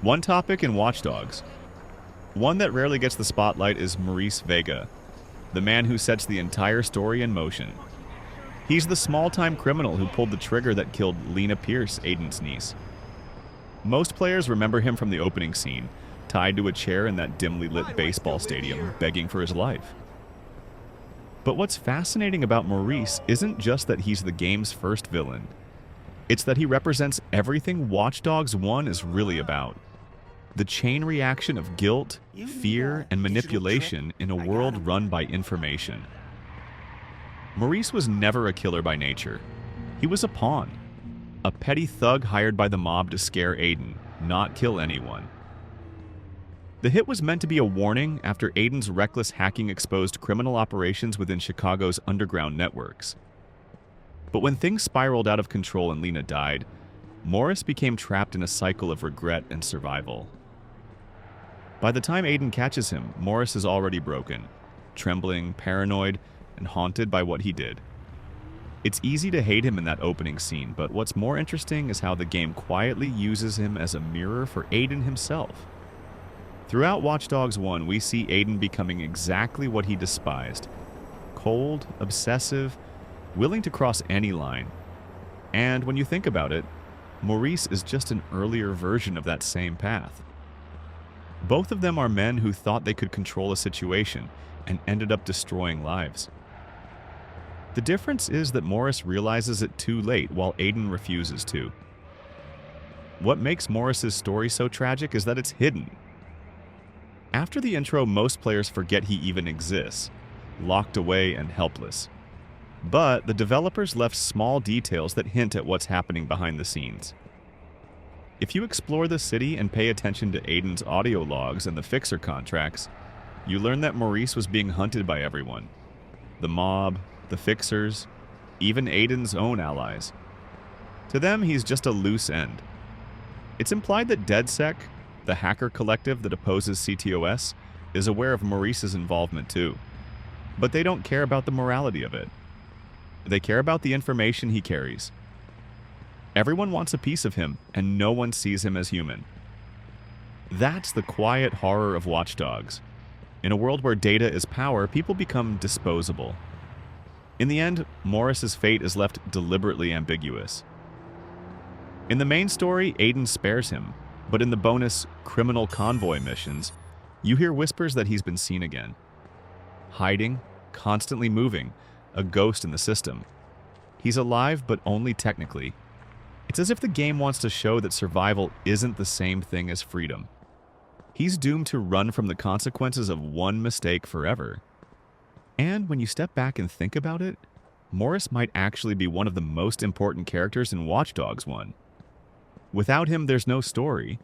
One topic in Watch Dogs. One that rarely gets the spotlight is Maurice Vega, the man who sets the entire story in motion. He's the small-time criminal who pulled the trigger that killed Aiden Pearce, Aiden's niece. Most players remember him from the opening scene, tied to a chair in that dimly lit baseball stadium, begging for his life. But what's fascinating about Maurice isn't just that he's the game's first villain. It's that he represents everything Watch Dogs 1 is really about. The chain reaction of guilt, fear, and manipulation in a world run by information. Maurice was never a killer by nature. He was a pawn. A petty thug hired by the mob to scare Aiden, not kill anyone. The hit was meant to be a warning after Aiden's reckless hacking exposed criminal operations within Chicago's underground networks. But when things spiraled out of control and Lena died, Maurice became trapped in a cycle of regret and survival. By the time Aiden catches him, Maurice is already broken, trembling, paranoid, and haunted by what he did. It's easy to hate him in that opening scene, but what's more interesting is how the game quietly uses him as a mirror for Aiden himself. Throughout Watch Dogs 1, we see Aiden becoming exactly what he despised: cold, obsessive, willing to cross any line. And when you think about it, Maurice is just an earlier version of that same path. Both of them are men who thought they could control a situation and ended up destroying lives. The difference is that Maurice realizes it too late while Aiden refuses to. What makes Maurice's story so tragic is that it's hidden. After the intro, most players forget he even exists, locked away and helpless. But the developers left small details that hint at what's happening behind the scenes. If you explore the city and pay attention to Aiden's audio logs and the fixer contracts, you learn that Maurice was being hunted by everyone. The mob, the fixers, even Aiden's own allies. To them, he's just a loose end. It's implied that DedSec, the hacker collective that opposes CTOS, is aware of Maurice's involvement too. But they don't care about the morality of it. They care about the information he carries. Everyone wants a piece of him, and no one sees him as human. That's the quiet horror of Watch Dogs. In a world where data is power, people become disposable. In the end, Maurice's fate is left deliberately ambiguous. In the main story, Aiden spares him, but in the bonus criminal convoy missions, you hear whispers that he's been seen again. Hiding, constantly moving, a ghost in the system. He's alive, but only technically. It's as if the game wants to show that survival isn't the same thing as freedom. He's doomed to run from the consequences of one mistake forever. And when you step back and think about it, Maurice might actually be one of the most important characters in Watch Dogs 1. Without him, there's no story,